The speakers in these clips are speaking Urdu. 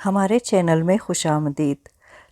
ہمارے چینل میں خوش آمدید۔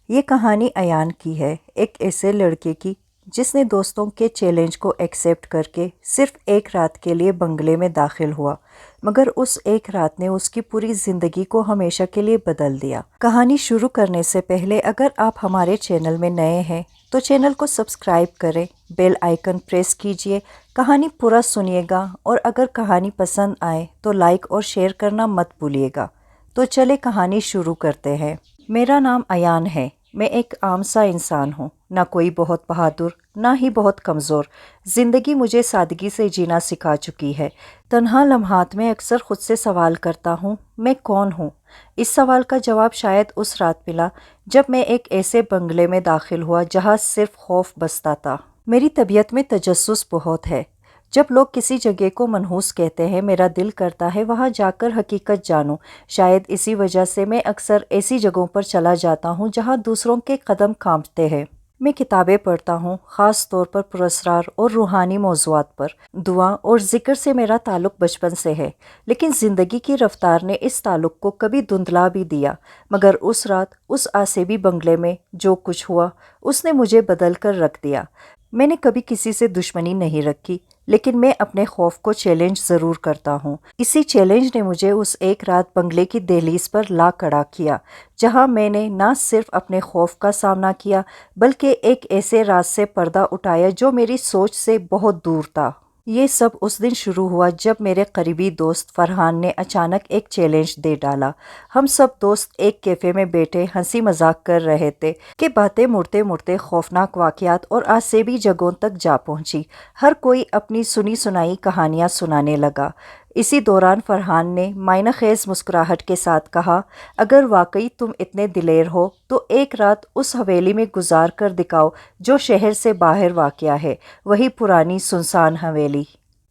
یہ کہانی ایان کی ہے، ایک ایسے لڑکے کی جس نے دوستوں کے چیلنج کو ایکسیپٹ کر کے صرف ایک رات کے لیے بنگلے میں داخل ہوا، مگر اس ایک رات نے اس کی پوری زندگی کو ہمیشہ کے لیے بدل دیا۔ کہانی شروع کرنے سے پہلے اگر آپ ہمارے چینل میں نئے ہیں تو چینل کو سبسکرائب کریں، بیل آئیکن پریس کیجئے، کہانی پورا سنیے گا اور اگر کہانی پسند آئے تو لائک اور شیئر کرنا مت بھولیے گا۔ تو چلے کہانی شروع کرتے ہیں۔ میرا نام ایان ہے۔ میں ایک عام سا انسان ہوں، نہ کوئی بہت بہادر نہ ہی بہت کمزور۔ زندگی مجھے سادگی سے جینا سکھا چکی ہے۔ تنہا لمحات میں اکثر خود سے سوال کرتا ہوں، میں کون ہوں؟ اس سوال کا جواب شاید اس رات ملا جب میں ایک ایسے بنگلے میں داخل ہوا جہاں صرف خوف بستا تھا۔ میری طبیعت میں تجسس بہت ہے۔ جب لوگ کسی جگہ کو منحوس کہتے ہیں، میرا دل کرتا ہے وہاں جا کر حقیقت جانوں۔ شاید اسی وجہ سے میں اکثر ایسی جگہوں پر چلا جاتا ہوں جہاں دوسروں کے قدم کانپتے ہیں۔ میں کتابیں پڑھتا ہوں، خاص طور پر پراسرار اور روحانی موضوعات پر۔ دعا اور ذکر سے میرا تعلق بچپن سے ہے، لیکن زندگی کی رفتار نے اس تعلق کو کبھی دھندلا بھی دیا۔ مگر اس رات، اس آسیبی بنگلے میں جو کچھ ہوا، اس نے مجھے بدل کر رکھ دیا۔ میں نے کبھی کسی سے دشمنی نہیں رکھی، لیکن میں اپنے خوف کو چیلنج ضرور کرتا ہوں۔ اسی چیلنج نے مجھے اس ایک رات بنگلے کی دہلیز پر لا کھڑا کیا، جہاں میں نے نہ صرف اپنے خوف کا سامنا کیا، بلکہ ایک ایسے راز سے پردہ اٹھایا جو میری سوچ سے بہت دور تھا۔ یہ سب اس دن شروع ہوا جب میرے قریبی دوست فرحان نے اچانک ایک چیلنج دے ڈالا۔ ہم سب دوست ایک کیفے میں بیٹھے ہنسی مذاق کر رہے تھے کہ باتیں مڑتے مڑتے خوفناک واقعات اور آسیبی جگہوں تک جا پہنچی۔ ہر کوئی اپنی سنی سنائی کہانیاں سنانے لگا۔ اسی دوران فرحان نے معنی خیز مسکراہٹ کے ساتھ کہا، اگر واقعی تم اتنے دلیر ہو تو ایک رات اس حویلی میں گزار کر دکھاؤ جو شہر سے باہر واقع ہے، وہی پرانی سنسان حویلی۔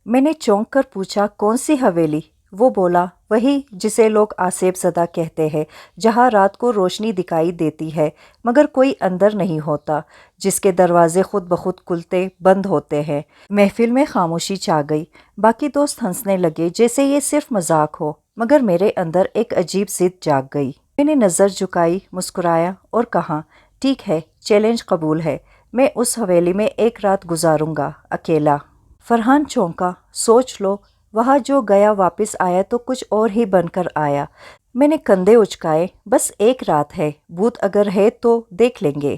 میں نے چونک کر پوچھا، کون سی حویلی؟ وہ بولا، وہی جسے لوگ آسیب زدہ کہتے ہیں، جہاں رات کو روشنی دکھائی دیتی ہے مگر کوئی اندر نہیں ہوتا، جس کے دروازے خود بخود کھلتے بند ہوتے ہیں۔ محفل میں خاموشی چھا گئی۔ باقی دوست ہنسنے لگے جیسے یہ صرف مذاق ہو، مگر میرے اندر ایک عجیب ضد جاگ گئی۔ میں نے نظر جھکائی، مسکرایا اور کہا، ٹھیک ہے، چیلنج قبول ہے، میں اس حویلی میں ایک رات گزاروں گا، اکیلا۔ فرحان چونکا، سوچ لو، وہاں جو گیا واپس آیا تو کچھ اور ہی بن کر آیا۔ میں نے کندھے اچکائے، بس ایک رات ہے، بھوت اگر ہے تو دیکھ لیں گے۔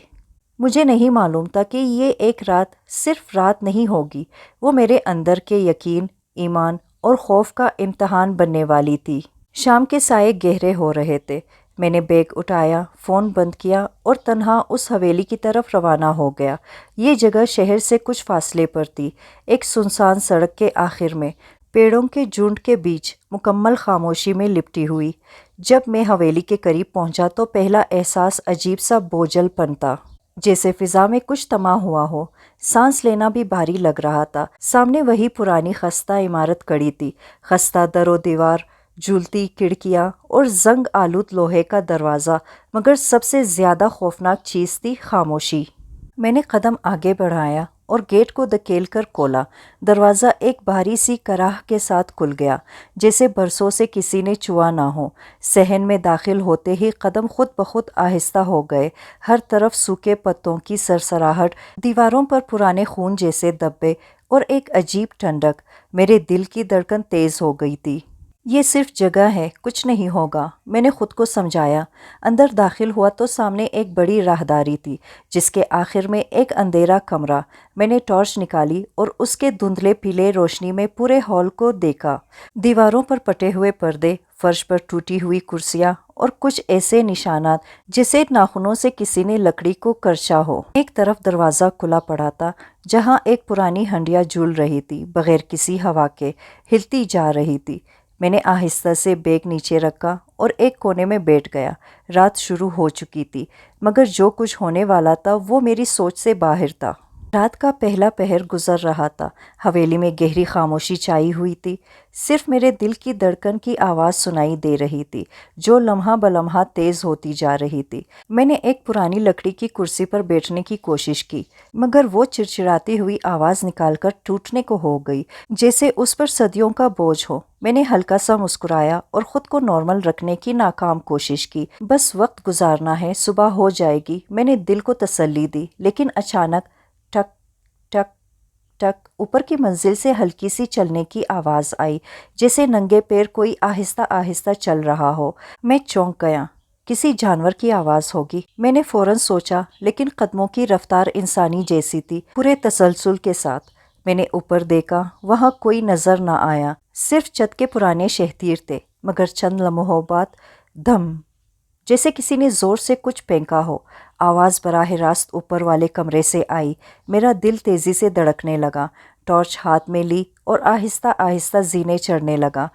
مجھے نہیں معلوم تھا کہ یہ ایک رات صرف رات نہیں ہوگی، وہ میرے اندر کے یقین، ایمان اور خوف کا امتحان بننے والی تھی۔ شام کے سائے گہرے ہو رہے تھے۔ میں نے بیگ اٹھایا، فون بند کیا اور تنہا اس حویلی کی طرف روانہ ہو گیا۔ یہ جگہ شہر سے کچھ فاصلے پر تھی، ایک سنسان سڑک کے آخر میں، پیڑوں کے جھنڈ کے بیچ، مکمل خاموشی میں لپٹی ہوئی۔ جب میں حویلی کے قریب پہنچا تو پہلا احساس عجیب سا بوجھل پن تھا، جیسے فضا میں کچھ تما ہوا ہو۔ سانس لینا بھی بھاری لگ رہا تھا۔ سامنے وہی پرانی خستہ عمارت کھڑی تھی، خستہ در و دیوار، جھولتی کھڑکیاں اور زنگ آلود لوہے کا دروازہ، مگر سب سے زیادہ خوفناک چیز تھی خاموشی۔ میں نے قدم آگے بڑھایا اور گیٹ کو دھکیل کر کھولا۔ دروازہ ایک بھاری سی کراہ کے ساتھ کھل گیا، جیسے برسوں سے کسی نے چھوا نہ ہو۔ صحن میں داخل ہوتے ہی قدم خود بخود آہستہ ہو گئے۔ ہر طرف سوکھے پتوں کی سرسراہٹ، دیواروں پر پرانے خون جیسے دھبے اور ایک عجیب ٹھنڈک۔ میرے دل کی دھڑکن تیز ہو گئی تھی۔ یہ صرف جگہ ہے، کچھ نہیں ہوگا، میں نے خود کو سمجھایا۔ اندر داخل ہوا تو سامنے ایک بڑی راہداری تھی، جس کے آخر میں ایک اندھیرا کمرہ۔ میں نے ٹارچ نکالی اور اس کے دھندلے پیلے روشنی میں پورے ہال کو دیکھا۔ دیواروں پر پٹے ہوئے پردے، فرش پر ٹوٹی ہوئی کرسیاں اور کچھ ایسے نشانات جیسے ناخنوں سے کسی نے لکڑی کو کرچا ہو۔ ایک طرف دروازہ کھلا پڑا تھا، جہاں ایک پرانی ہنڈیا جھول رہی تھی، بغیر کسی ہوا کے، ہلتی جا رہی تھی۔ میں نے آہستہ سے بیگ نیچے رکھا اور ایک کونے میں بیٹھ گیا۔ رات شروع ہو چکی تھی، مگر جو کچھ ہونے والا تھا وہ میری سوچ سے باہر تھا۔ رات کا پہلا پہر گزر رہا تھا۔ حویلی میں گہری خاموشی چھائی ہوئی تھی۔ صرف میرے دل کی دھڑکن کی آواز سنائی دے رہی تھی، جو لمحہ بلمحہ تیز ہوتی جا رہی تھی۔ میں نے ایک پرانی لکڑی کی کرسی پر بیٹھنے کی کوشش کی، مگر وہ چڑچڑاتی ہوئی آواز نکال کر ٹوٹنے کو ہو گئی، جیسے اس پر صدیوں کا بوجھ ہو۔ میں نے ہلکا سا مسکرایا اور خود کو نارمل رکھنے کی ناکام کوشش کی۔ بس وقت گزارنا ہے، صبح ہو جائے گی، میں نے دل کو تسلی دی۔ لیکن اچانک ٹک ٹک ٹک اوپر کی منزل سے ہلکی سی چلنے کی آواز آئی، جیسے ننگے پیر کوئی آہستہ آہستہ چل رہا ہو۔ میں چونک گیا۔ کسی جانور کی آواز ہوگی، میں نے فوراً سوچا، لیکن قدموں کی رفتار انسانی جیسی تھی، پورے تسلسل کے ساتھ۔ میں نے اوپر دیکھا، وہاں کوئی نظر نہ آیا، صرف چھت کے پرانے شہتیر تھے۔ مگر چند لمحوں بعد دھم، جیسے کسی نے زور سے کچھ پھینکا ہو۔ آواز براہ راست اوپر والے کمرے سے آئی۔ میرا دل تیزی سے دھڑکنے لگا۔ ٹارچ ہاتھ میں لی اور آہستہ آہستہ زینے چڑھنے لگا۔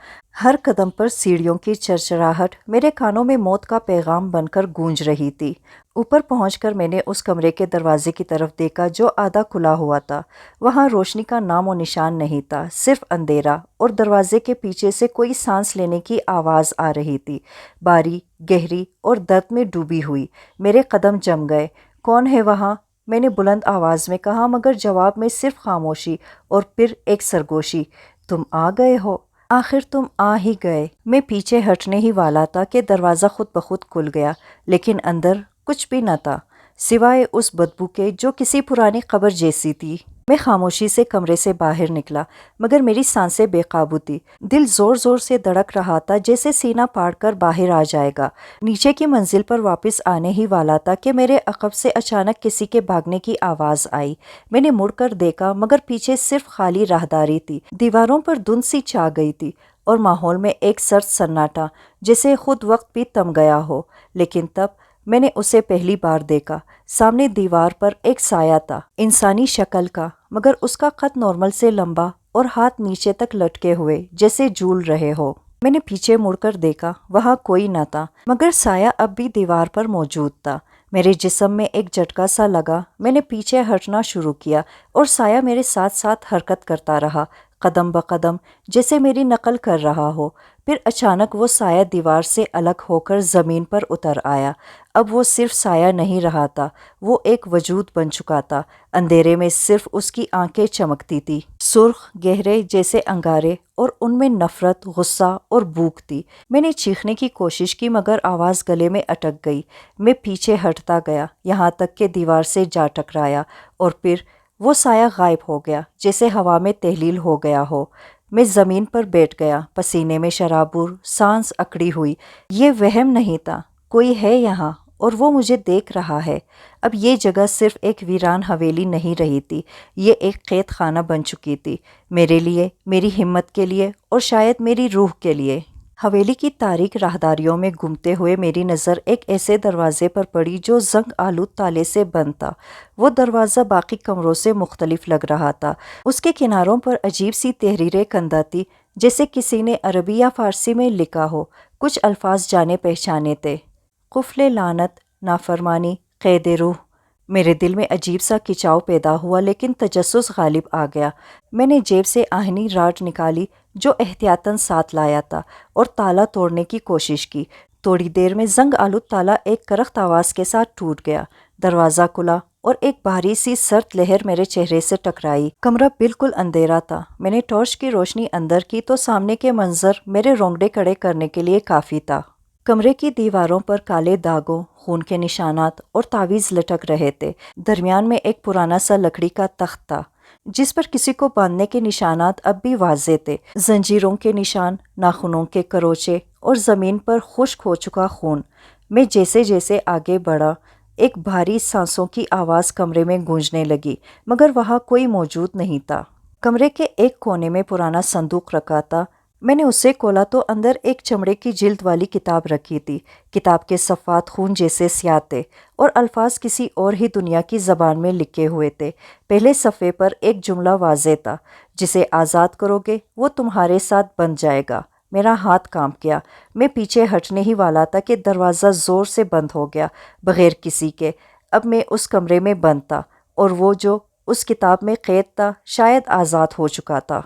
ہر قدم پر سیڑھیوں کی چرچراہٹ میرے کانوں میں موت کا پیغام بن کر گونج رہی تھی۔ اوپر پہنچ کر میں نے اس کمرے کے دروازے کی طرف دیکھا جو آدھا کھلا ہوا تھا۔ وہاں روشنی کا نام و نشان نہیں تھا، صرف اندھیرا، اور دروازے کے پیچھے سے کوئی سانس لینے کی آواز آ رہی تھی، باری، گہری اور درد میں ڈوبی ہوئی۔ میرے قدم جم گئے۔ کون ہے وہاں؟ میں نے بلند آواز میں کہا، مگر جواب میں صرف خاموشی اور پھر ایک سرگوشی۔ تم آ گئے ہو، آخر تم آ ہی گئے۔ میں پیچھے ہٹنے ہی والا تھا کہ دروازہ خود بخود کھل گیا، لیکن اندر کچھ بھی نہ تھا سوائے اس بدبو کے جو کسی پرانی قبر جیسی تھی۔ میں خاموشی سے کمرے سے باہر نکلا، مگر میری سانسیں بے قابو تھی۔ دل زور زور سے دھڑک رہا تھا، جیسے سینہ پھاڑ کر باہر آ جائے گا۔ نیچے کی منزل پر واپس آنے ہی والا تھا کہ میرے عقب سے اچانک کسی کے بھاگنے کی آواز آئی۔ میں نے مڑ کر دیکھا، مگر پیچھے صرف خالی راہداری تھی۔ دیواروں پر دھند سی چھا گئی تھی اور ماحول میں ایک سرد سناٹا، جیسے خود وقت بھی تھم گیا ہو۔ لیکن تب میں نے اسے پہلی بار دیکھا۔ سامنے دیوار پر ایک سایہ تھا، انسانی شکل کا، مگر اس کا قد نارمل سے لمبا اور ہاتھ نیچے تک لٹکے ہوئے، جیسے جھول رہے ہو۔ میں نے پیچھے مڑ کر دیکھا، وہاں کوئی نہ تھا، مگر سایہ اب بھی دیوار پر موجود تھا۔ میرے جسم میں ایک جھٹکا سا لگا، میں نے پیچھے ہٹنا شروع کیا اور سایہ میرے ساتھ ساتھ حرکت کرتا رہا، قدم بقدم، جیسے میری نقل کر رہا ہو۔ پھر اچانک وہ سایہ دیوار سے الگ ہو کر زمین پر اتر آیا۔ اب وہ صرف سایہ نہیں رہا تھا، وہ ایک وجود بن چکا تھا۔ اندھیرے میں صرف اس کی آنکھیں چمکتی تھی، سرخ، گہرے جیسے انگارے، اور ان میں نفرت، غصہ اور بھوک تھی۔ میں نے چیخنے کی کوشش کی، مگر آواز گلے میں اٹک گئی۔ میں پیچھے ہٹتا گیا، یہاں تک کہ دیوار سے جا ٹکرایا، اور پھر وہ سایہ غائب ہو گیا، جیسے ہوا میں تحلیل ہو گیا ہو۔ میں زمین پر بیٹھ گیا، پسینے میں شرابور، سانس اکڑی ہوئی۔ یہ وہم نہیں تھا، کوئی ہے یہاں اور وہ مجھے دیکھ رہا ہے۔ اب یہ جگہ صرف ایک ویران حویلی نہیں رہی تھی، یہ ایک قید خانہ بن چکی تھی، میرے لیے، میری ہمت کے لیے، اور شاید میری روح کے لیے۔ حویلی کی تاریک راہداریوں میں گھومتے ہوئے میری نظر ایک ایسے دروازے پر پڑی جو زنگ آلود تالے سے بند تھا۔ وہ دروازہ باقی کمروں سے مختلف لگ رہا تھا۔ اس کے کناروں پر عجیب سی تحریریں کندہ تھی، جیسے کسی نے عربی یا فارسی میں لکھا ہو۔ کچھ الفاظ جانے پہچانے تھے، قفل لعنت، نافرمانی، قید روح۔ میرے دل میں عجیب سا کھچاؤ پیدا ہوا، لیکن تجسس غالب آ گیا۔ میں نے جیب سے آہنی راڈ نکالی جو احتیاطاً ساتھ لایا تھا، اور تالا توڑنے کی کوشش کی۔ تھوڑی دیر میں زنگ آلود تالا ایک کرخت آواز کے ساتھ ٹوٹ گیا، دروازہ کھلا، اور ایک بھاری سی سرد لہر میرے چہرے سے ٹکرائی۔ کمرہ بالکل اندھیرا تھا۔ میں نے ٹارچ کی روشنی اندر کی تو سامنے کے منظر میرے رونگٹے کھڑے کرنے کے لیے کافی تھا۔ کمرے کی دیواروں پر کالے داغوں، خون کے نشانات اور تعویذ لٹک رہے تھے۔ درمیان میں ایک پرانا سا لکڑی کا تخت تھا، جس پر کسی کو باندھنے کے نشانات اب بھی واضح تھے، زنجیروں کے نشان، ناخنوں کے کروچے، اور زمین پر خشک ہو چکا خون۔ میں جیسے جیسے آگے بڑھا، ایک بھاری سانسوں کی آواز کمرے میں گونجنے لگی، مگر وہاں کوئی موجود نہیں تھا۔ کمرے کے ایک کونے میں پرانا صندوق رکھا تھا۔ میں نے اسے کھولا تو اندر ایک چمڑے کی جلد والی کتاب رکھی تھی۔ کتاب کے صفحات خون جیسے سیاہ تھے، اور الفاظ کسی اور ہی دنیا کی زبان میں لکھے ہوئے تھے۔ پہلے صفحے پر ایک جملہ واضح تھا، جسے آزاد کرو گے وہ تمہارے ساتھ بندھ جائے گا۔ میرا ہاتھ کانپ گیا۔ میں پیچھے ہٹنے ہی والا تھا کہ دروازہ زور سے بند ہو گیا، بغیر کسی کے۔ اب میں اس کمرے میں بند تھا، اور وہ جو اس کتاب میں قید تھا، شاید آزاد ہو چکا تھا۔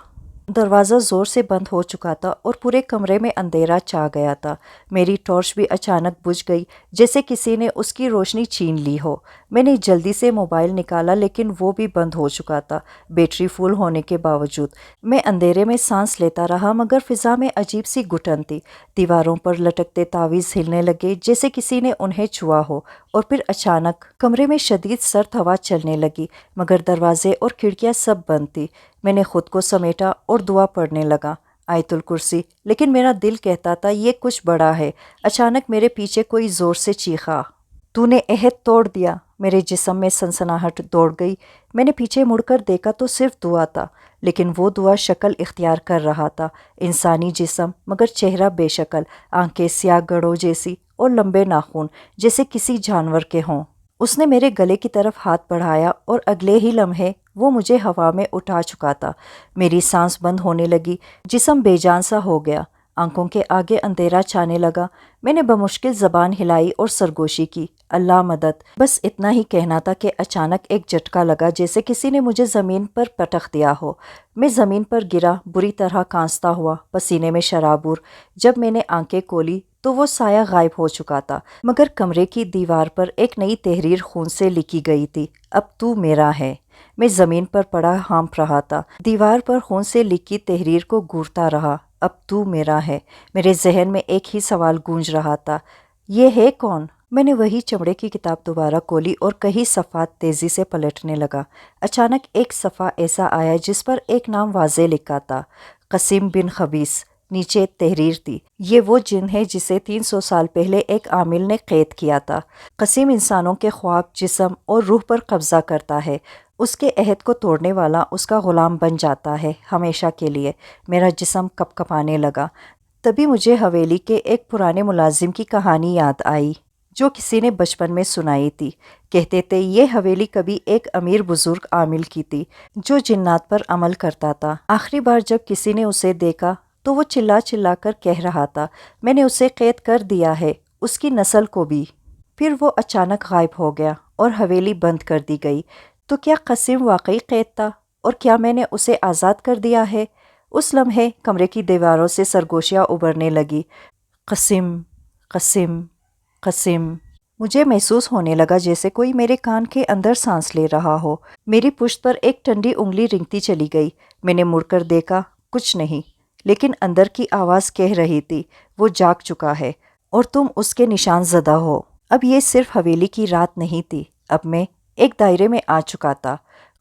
دروازہ زور سے بند ہو چکا تھا اور پورے کمرے میں اندھیرا چھا گیا تھا۔ میری ٹارچ بھی اچانک بجھ گئی، جیسے کسی نے اس کی روشنی چھین لی ہو۔ میں نے جلدی سے موبائل نکالا لیکن وہ بھی بند ہو چکا تھا، بیٹری فل ہونے کے باوجود۔ میں اندھیرے میں سانس لیتا رہا مگر فضا میں عجیب سی گھٹن تھی۔ دیواروں پر لٹکتے تعویذ ہلنے لگے جیسے کسی نے انہیں چھوا ہو، اور پھر اچانک کمرے میں شدید سرد ہوا چلنے لگی مگر دروازے اور کھڑکیاں سب بند تھی۔ میں نے خود کو سمیٹا اور دعا پڑھنے لگا، آیت الکرسی، لیکن میرا دل کہتا تھا یہ کچھ بڑا ہے۔ اچانک میرے پیچھے کوئی زور سے چیخا، تو نے عہد توڑ دیا۔ میرے جسم میں سنسناہٹ دوڑ گئی۔ میں نے پیچھے مڑ کر دیکھا تو صرف دعا تھا، لیکن وہ دعا شکل اختیار کر رہا تھا، انسانی جسم مگر چہرہ بے شکل، آنکھیں سیاہ گڑھوں جیسی اور لمبے ناخن جیسے کسی جانور کے ہوں۔ اس نے میرے گلے کی طرف ہاتھ بڑھایا اور اگلے ہی لمحے وہ مجھے ہوا میں اٹھا چکا تھا۔ میری سانس بند ہونے لگی، جسم بے جان سا ہو گیا، آنکھوں کے آگے اندھیرا چھانے لگا۔ میں نے بمشکل زبان ہلائی اور سرگوشی کی، اللہ مدد، بس اتنا ہی کہنا تھا کہ اچانک ایک جھٹکا لگا جیسے کسی نے مجھے زمین پر پٹخ دیا ہو۔ میں زمین پر گرا، بری طرح کانستا ہوا، پسینے میں شرابور۔ جب میں نے آنکھیں کھولی تو وہ سایہ غائب ہو چکا تھا مگر کمرے کی دیوار پر ایک نئی تحریر خون سے لکھی گئی تھی، اب تو میرا ہے۔ میں زمین پر پڑا ہانپ رہا تھا، دیوار پر خون سے لکھی تحریر کو گھورتا رہا، اب تو میرا ہے۔ میرے ذہن میں ایک ہی سوال گونج رہا تھا، یہ ہے کون؟ میں نے وہی چمڑے کی کتاب دوبارہ کھولی اور کئی صفحات تیزی سے پلٹنے لگا۔ اچانک ایک صفحہ ایسا آیا جس پر ایک نام واضح لکھا تھا، قاسم بن خبیث۔ نیچے تحریر تھی، یہ وہ جن ہے جسے 300 سال پہلے ایک عامل نے قید کیا تھا۔ قاسم انسانوں کے خواب، جسم اور روح پر قبضہ کرتا ہے۔ اس کے عہد کو توڑنے والا اس کا غلام بن جاتا ہے ہمیشہ کے لیے۔ میرا جسم کپ کپانے لگا۔ تبھی مجھے حویلی کے ایک پرانے ملازم کی کہانی یاد آئی جو کسی نے بچپن میں سنائی تھی۔ کہتے تھے یہ حویلی کبھی ایک امیر بزرگ عامل کی تھی جو جنات پر عمل کرتا تھا۔ آخری بار جب کسی نے اسے دیکھا تو وہ چلا چلا کر کہہ رہا تھا، میں نے اسے قید کر دیا ہے، اس کی نسل کو بھی۔ پھر وہ اچانک غائب ہو گیا اور حویلی بند کر دی گئی۔ تو کیا قاسم واقعی قید تھا اور کیا میں نے اسے آزاد کر دیا ہے؟ اس لمحے کمرے کی دیواروں سے سرگوشیاں ابھرنے لگی، قاسم، قاسم، قاسم۔ مجھے محسوس ہونے لگا جیسے کوئی میرے کان کے اندر سانس لے رہا ہو۔ میری پشت پر ایک ٹھنڈی انگلی رنگتی چلی گئی۔ میں نے مڑ کر دیکھا، کچھ نہیں، لیکن اندر کی آواز کہہ رہی تھی، وہ جاگ چکا ہے اور تم اس کے نشان زدہ ہو۔ اب یہ صرف حویلی کی رات نہیں تھی، اب میں ایک دائرے میں آ چکا تھا،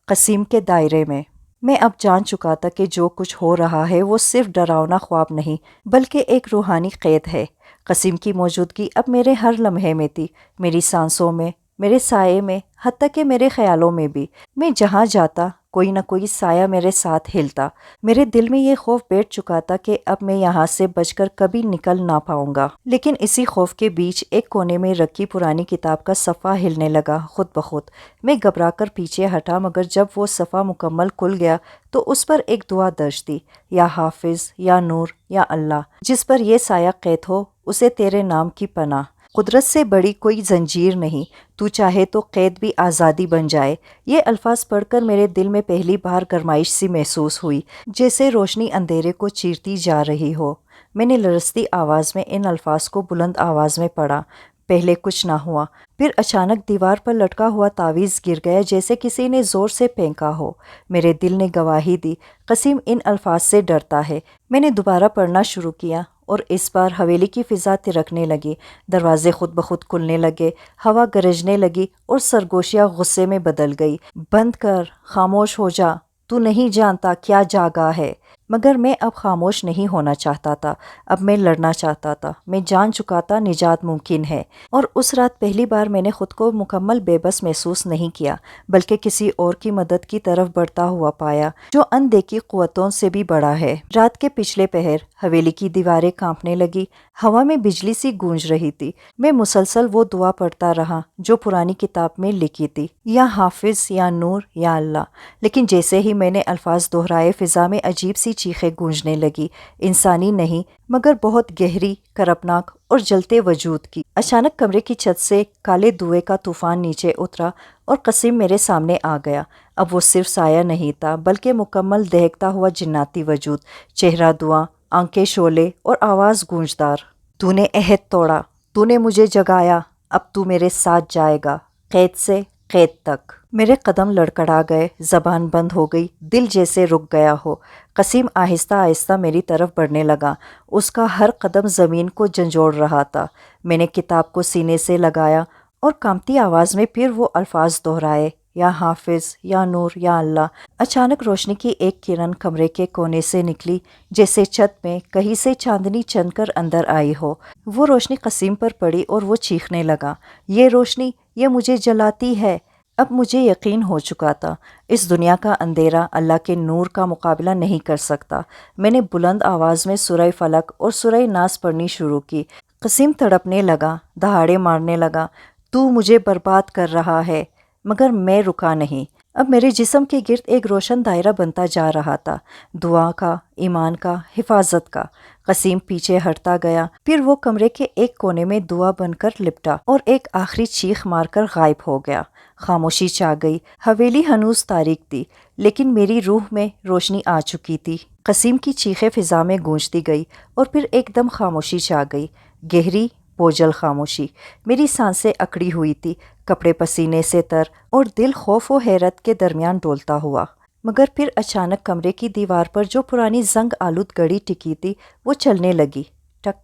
قاسم کے دائرے میں۔ میں اب جان چکا تھا کہ جو کچھ ہو رہا ہے وہ صرف ڈراؤنا خواب نہیں بلکہ ایک روحانی قید ہے۔ قاسم کی موجودگی اب میرے ہر لمحے میں تھی، میری سانسوں میں، میرے سائے میں، حتیٰ کہ میرے خیالوں میں بھی۔ میں جہاں جاتا کوئی نہ کوئی سایہ میرے ساتھ ہلتا۔ میرے دل میں یہ خوف بیٹھ چکا تھا کہ اب میں یہاں سے بچ کر کبھی نکل نہ پاؤں گا۔ لیکن اسی خوف کے بیچ ایک کونے میں رکھی پرانی کتاب کا صفحہ ہلنے لگا خود بخود۔ میں گھبرا کر پیچھے ہٹا مگر جب وہ صفحہ مکمل کھل گیا تو اس پر ایک دعا درج تھی، یا حافظ، یا نور، یا اللہ، جس پر یہ سایہ قید ہو اسے تیرے نام کی پناہ۔ قدرت سے بڑی کوئی زنجیر نہیں، تو چاہے تو قید بھی آزادی بن جائے۔ یہ الفاظ پڑھ کر میرے دل میں پہلی بار گرمائش سی محسوس ہوئی، جیسے روشنی اندھیرے کو چیرتی جا رہی ہو۔ میں نے لرزتی آواز میں ان الفاظ کو بلند آواز میں پڑھا۔ پہلے کچھ نہ ہوا، پھر اچانک دیوار پر لٹکا ہوا تعویذ گر گیا جیسے کسی نے زور سے پھینکا ہو۔ میرے دل نے گواہی دی، قاسم ان الفاظ سے ڈرتا ہے۔ میں نے دوبارہ پڑھنا شروع کیا اور اس بار حویلی کی فضا ترکنے لگی، دروازے خود بخود کھلنے لگے، ہوا گرجنے لگی اور سرگوشیاں غصے میں بدل گئی۔ بند کر، خاموش ہو جا، تو نہیں جانتا کیا جاگا ہے۔ مگر میں اب خاموش نہیں ہونا چاہتا تھا، اب میں لڑنا چاہتا تھا۔ میں جان چکا تھا نجات ممکن ہے، اور اس رات پہلی بار میں نے خود کو مکمل بے بس محسوس نہیں کیا بلکہ کسی اور کی مدد کی طرف بڑھتا ہوا پایا جو اندیکھی قوتوں سے بھی بڑا ہے۔ رات کے پچھلے پہر حویلی کی دیواریں کانپنے لگی، ہوا میں بجلی سی گونج رہی تھی۔ میں مسلسل وہ دعا پڑھتا رہا جو پرانی کتاب میں لکھی تھی، یا حافظ، یا نور، یا اللہ۔ لیکن جیسے ہی میں نے الفاظ دہرائے فضا میں عجیب سی چیخیں گونجنے لگی، انسانی نہیں مگر بہت گہری، کرپناک اور جلتے وجود کی۔ اچانک کمرے کی چھت سے کالے دھوئے کا طوفان نیچے اترا، اور قسیم میرے سامنے آ گیا۔ اب وہ صرف سایہ نہیں تھا بلکہ مکمل دہکتا ہوا جناتی وجود، چہرہ دھواں، آنکھیں شعلے اور آواز گونجدار۔ تو نے عہد توڑا، تو نے مجھے جگایا، اب تو میرے ساتھ جائے گا، قید سے قید تک۔ میرے قدم لڑکھڑا گئے، زبان بند ہو گئی، دل جیسے رک گیا ہو۔ قسیم آہستہ آہستہ میری طرف بڑھنے لگا، اس کا ہر قدم زمین کو جھنجھوڑ رہا تھا۔ میں نے کتاب کو سینے سے لگایا اور کانپتی آواز میں پھر وہ الفاظ دہرائے، یا حافظ، یا نور، یا اللہ۔ اچانک روشنی کی ایک کرن کمرے کے کونے سے نکلی، جیسے چھت میں کہیں سے چاندنی چن کر اندر آئی ہو۔ وہ روشنی قسیم پر پڑی اور وہ چیخنے لگا، یہ روشنی، یہ مجھے جلاتی ہے۔ اب مجھے یقین ہو چکا تھا، اس دنیا کا اندھیرا اللہ کے نور کا مقابلہ نہیں کر سکتا۔ میں نے بلند آواز میں سورہ فلق اور سورہ ناس پڑھنی شروع کی۔ قسیم تڑپنے لگا، دہاڑے مارنے لگا، تو مجھے برباد کر رہا ہے، مگر میں رکا نہیں۔ اب میرے جسم کے گرد ایک روشن دائرہ بنتا جا رہا تھا، دعا کا، ایمان کا، حفاظت کا۔ قسیم پیچھے ہٹتا گیا، پھر وہ کمرے کے ایک کونے میں دعا بن کر لپٹا اور ایک آخری چیخ مار کر غائب ہو گیا۔ خاموشی چھا گئی، حویلی ہنوز تاریک تھی، لیکن میری روح میں روشنی آ چکی تھی۔ قسیم کی چیخیں فضا میں گونجتی گئی اور پھر ایک دم خاموشی چھا گئی، گہری بوجھل خاموشی۔ میری سانسیں اکڑی ہوئی تھی، کپڑے پسینے سے تر اور دل خوف و حیرت کے درمیان ڈولتا ہوا۔ مگر پھر اچانک کمرے کی دیوار پر جو پرانی زنگ آلود گھڑی ٹکی تھی وہ چلنے لگی، ٹک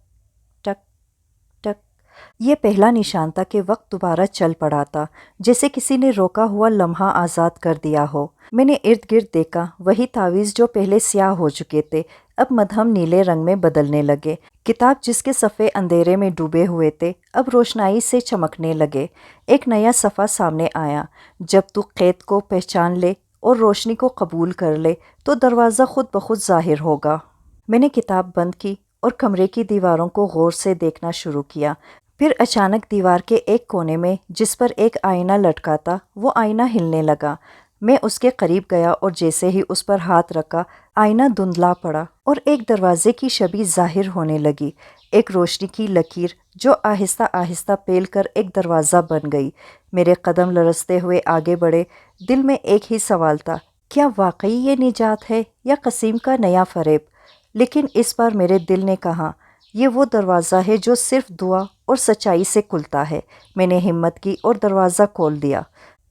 ٹک ٹک۔ یہ پہلا نشان تھا کہ وقت دوبارہ چل پڑا تھا، جیسے کسی نے روکا ہوا لمحہ آزاد کر دیا ہو۔ میں نے ارد گرد دیکھا، وہی تعویذ جو پہلے سیاہ ہو چکے تھے اب مدھم نیلے رنگ میں بدلنے لگے، کتاب جس کے صفحے اندھیرے میں ڈوبے ہوئے تھے اب روشنائی سے چمکنے لگے۔ ایک نیا صفحہ سامنے آیا، جب تو قید کو پہچان لے اور روشنی کو قبول کر لے تو دروازہ خود بخود ظاہر ہوگا۔ میں نے کتاب بند کی اور کمرے کی دیواروں کو غور سے دیکھنا شروع کیا۔ پھر اچانک دیوار کے ایک کونے میں جس پر ایک آئینہ لٹکا تھا وہ آئینہ ہلنے لگا۔ میں اس کے قریب گیا اور جیسے ہی اس پر ہاتھ رکھا آئینہ دھندلا پڑا اور ایک دروازے کی شبیہ ظاہر ہونے لگی، ایک روشنی کی لکیر جو آہستہ آہستہ پھیل کر ایک دروازہ بن گئی۔ میرے قدم لرزتے ہوئے آگے بڑھے، دل میں ایک ہی سوال تھا، کیا واقعی یہ نجات ہے یا قسیم کا نیا فریب؟ لیکن اس بار میرے دل نے کہا، یہ وہ دروازہ ہے جو صرف دعا اور سچائی سے کھلتا ہے۔ میں نے ہمت کی اور دروازہ کھول دیا۔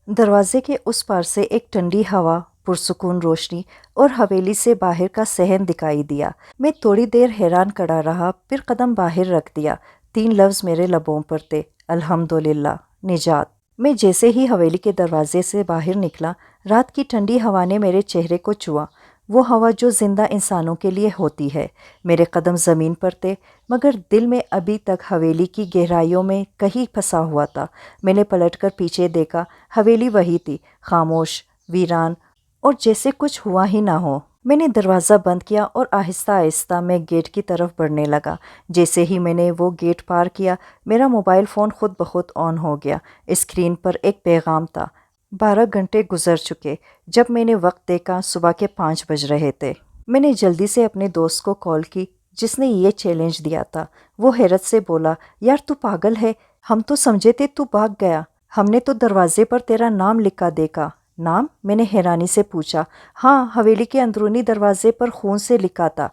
دروازے کے اس پار سے ایک ٹھنڈی ہوا، پرسکون روشنی اور حویلی سے باہر کا صحن دکھائی دیا۔ میں تھوڑی دیر حیران کھڑا رہا، پھر قدم باہر رکھ دیا۔ 3 لفظ میرے لبوں پر تھے، الحمدللہ، نجات۔ میں جیسے ہی حویلی کے دروازے سے باہر نکلا، رات کی ٹھنڈی ہوا نے میرے چہرے کو چھوا، وہ ہوا جو زندہ انسانوں کے لیے ہوتی ہے۔ میرے قدم زمین پر تھے، مگر دل میں ابھی تک حویلی کی گہرائیوں میں کہیں پھنسا ہوا تھا۔ میں نے پلٹ کر پیچھے دیکھا، حویلی وہی تھی، خاموش، ویران، اور جیسے کچھ ہوا ہی نہ ہو۔ میں نے دروازہ بند کیا اور آہستہ آہستہ میں گیٹ کی طرف بڑھنے لگا۔ جیسے ہی میں نے وہ گیٹ پار کیا، میرا موبائل فون خود بخود آن ہو گیا۔ اسکرین پر ایک پیغام تھا، 12 گھنٹے گزر چکے۔ جب میں نے وقت دیکھا، صبح کے 5 بج رہے تھے۔ میں نے جلدی سے اپنے دوست کو کال کی جس نے یہ چیلنج دیا تھا۔ وہ حیرت سے بولا، یار تو پاگل ہے، ہم تو سمجھے تھے تو بھاگ گیا، ہم نے تو دروازے پر تیرا نام لکھا دیکھا۔ نام؟ میں نے حیرانی سے پوچھا۔ ہاں، حویلی کے اندرونی دروازے پر خون سے لکھا تھا،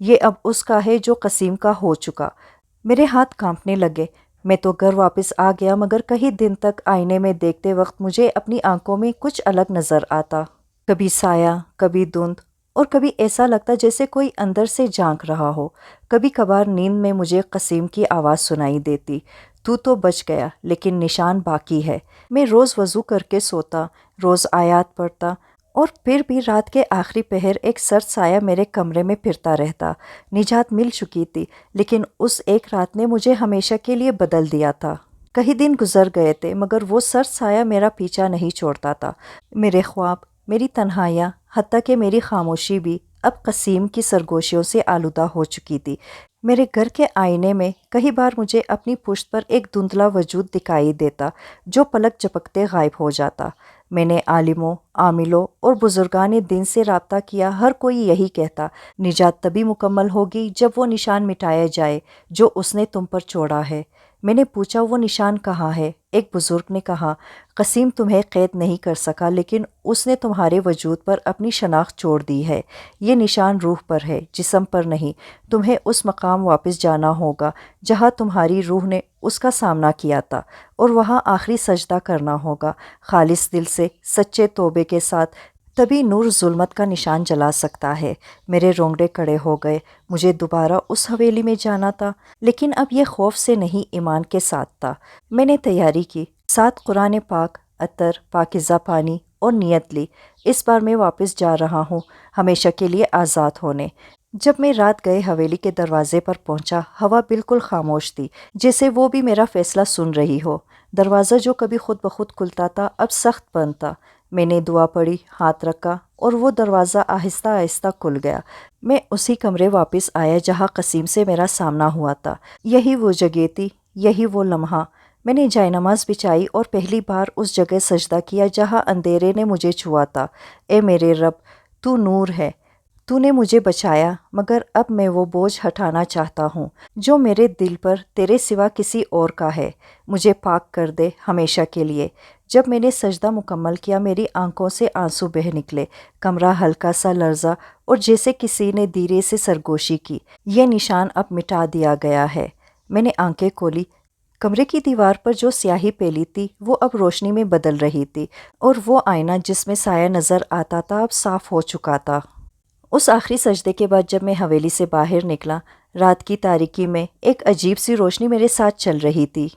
یہ اب اس کا ہے جو قسیم کا ہو چکا۔ میرے ہاتھ کانپنے لگے۔ میں تو گھر واپس آ گیا، مگر کئی دن تک آئینے میں دیکھتے وقت مجھے اپنی آنکھوں میں کچھ الگ نظر آتا، کبھی سایہ، کبھی دھند، اور کبھی ایسا لگتا جیسے کوئی اندر سے جھانک رہا ہو۔ کبھی کبھار نیند میں مجھے قسیم کی آواز سنائی دیتی، تو بچ گیا، لیکن نشان باقی ہے۔ میں روز وضو کر کے سوتا، روز آیات پڑھتا، اور پھر بھی رات کے آخری پہر ایک سرد سایہ میرے کمرے میں پھرتا رہتا۔ نجات مل چکی تھی، لیکن اس ایک رات نے مجھے ہمیشہ کے لیے بدل دیا تھا۔ کئی دن گزر گئے تھے، مگر وہ سرد سایہ میرا پیچھا نہیں چھوڑتا تھا۔ میرے خواب، میری تنہائیاں، حتیٰ کہ میری خاموشی بھی اب قسیم کی سرگوشیوں سے آلودہ ہو چکی تھی۔ میرے گھر کے آئینے میں کئی بار مجھے اپنی پشت پر ایک دھندلا وجود دکھائی دیتا جو پلک جھپکتے غائب ہو جاتا۔ میں نے عالموں، عاملوں اور بزرگان دین سے رابطہ کیا، ہر کوئی یہی کہتا، نجات تبھی مکمل ہوگی جب وہ نشان مٹایا جائے جو اس نے تم پر چھوڑا ہے۔ میں نے پوچھا وہ نشان کہاں ہے؟ ایک بزرگ نے کہا قسیم تمہیں قید نہیں کر سکا لیکن اس نے تمہارے وجود پر اپنی شناخت چھوڑ دی ہے۔ یہ نشان روح پر ہے، جسم پر نہیں۔ تمہیں اس مقام واپس جانا ہوگا جہاں تمہاری روح نے اس کا سامنا کیا تھا، اور وہاں آخری سجدہ کرنا ہوگا خالص دل سے، سچے توبے کے ساتھ۔ تبھی نور ظلمت کا نشان جلا سکتا ہے۔ میرے رونگٹے کھڑے ہو گئے۔ مجھے دوبارہ اس حویلی میں جانا تھا، لیکن اب یہ خوف سے نہیں، ایمان کے ساتھ تھا۔ میں نے تیاری کی، ساتھ قرآن پاک، عطر، پاکیزہ پانی اور نیت لی۔ اس بار میں واپس جا رہا ہوں، ہمیشہ کے لیے آزاد ہونے۔ جب میں رات گئے حویلی کے دروازے پر پہنچا، ہوا بالکل خاموش تھی، جیسے وہ بھی میرا فیصلہ سن رہی ہو۔ دروازہ جو کبھی خود بخود کھلتا تھا اب سخت بند تھا۔ میں نے دعا پڑھی، ہاتھ رکھا، اور وہ دروازہ آہستہ آہستہ کھل گیا۔ میں اسی کمرے واپس آیا جہاں قسیم سے میرا سامنا ہوا تھا۔ یہی وہ جگہ تھی، یہی وہ لمحہ۔ میں نے جائے نماز بچھائی اور پہلی بار اس جگہ سجدہ کیا جہاں اندھیرے نے مجھے چھوا تھا۔ اے میرے رب، تو نور ہے، تو نے مجھے بچایا، مگر اب میں وہ بوجھ ہٹانا چاہتا ہوں جو میرے دل پر تیرے سوا کسی اور کا ہے۔ مجھے پاک کر دے ہمیشہ کے لیے۔ جب میں نے سجدہ مکمل کیا میری آنکھوں سے آنسو بہہ نکلے، کمرہ ہلکا سا لرزا اور جیسے کسی نے دھیرے سے سرگوشی کی۔ یہ نشان اب مٹا دیا گیا ہے۔ میں نے آنکھیں کھولی۔ کمرے کی دیوار پر جو سیاہی پھیلی تھی وہ اب روشنی میں بدل رہی تھی، اور وہ آئینہ جس میں سایہ نظر آتا تھا اب صاف ہو چکا تھا۔ اس آخری سجدے کے بعد جب میں حویلی سے باہر نکلا، رات کی تاریکی میں ایک عجیب سی روشنی میرے ساتھ چل رہی تھی۔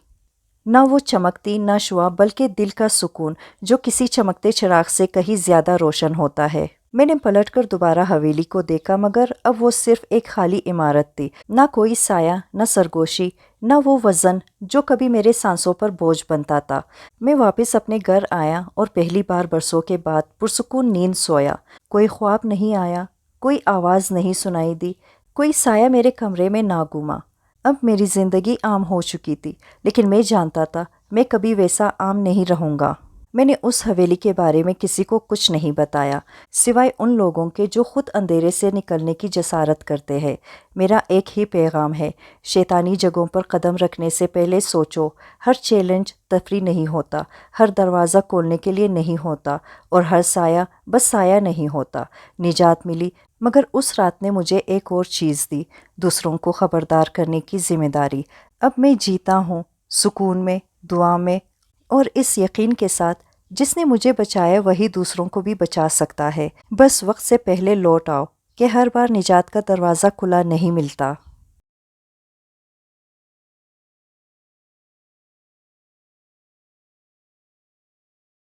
نہ وہ چمکتی، نہ شعاع، بلکہ دل کا سکون جو کسی چمکتے چراغ سے کہیں زیادہ روشن ہوتا ہے۔ میں نے پلٹ کر دوبارہ حویلی کو دیکھا، مگر اب وہ صرف ایک خالی عمارت تھی۔ نہ کوئی سایہ، نہ سرگوشی، نہ وہ وزن جو کبھی میرے سانسوں پر بوجھ بنتا تھا۔ میں واپس اپنے گھر آیا اور پہلی بار برسوں کے بعد پرسکون نیند سویا۔ کوئی خواب نہیں آیا، کوئی آواز نہیں سنائی دی، کوئی سایہ میرے کمرے میں نہ گھوما۔ اب میری زندگی عام ہو چکی تھی، لیکن میں جانتا تھا میں کبھی ویسا عام نہیں رہوں گا۔ میں نے اس حویلی کے بارے میں کسی کو کچھ نہیں بتایا، سوائے ان لوگوں کے جو خود اندھیرے سے نکلنے کی جسارت کرتے ہیں۔ میرا ایک ہی پیغام ہے، شیطانی جگہوں پر قدم رکھنے سے پہلے سوچو۔ ہر چیلنج تفریح نہیں ہوتا، ہر دروازہ کھولنے کے لیے نہیں ہوتا، اور ہر سایہ بس سایہ نہیں ہوتا۔ نجات ملی، مگر اس رات نے مجھے ایک اور چیز دی، دوسروں کو خبردار کرنے کی ذمہ داری۔ اب میں جیتا ہوں، سکون میں، دعا میں، اور اس یقین کے ساتھ جس نے مجھے بچایا وہی دوسروں کو بھی بچا سکتا ہے۔ بس وقت سے پہلے لوٹ آؤ کہ ہر بار نجات کا دروازہ کھلا نہیں ملتا۔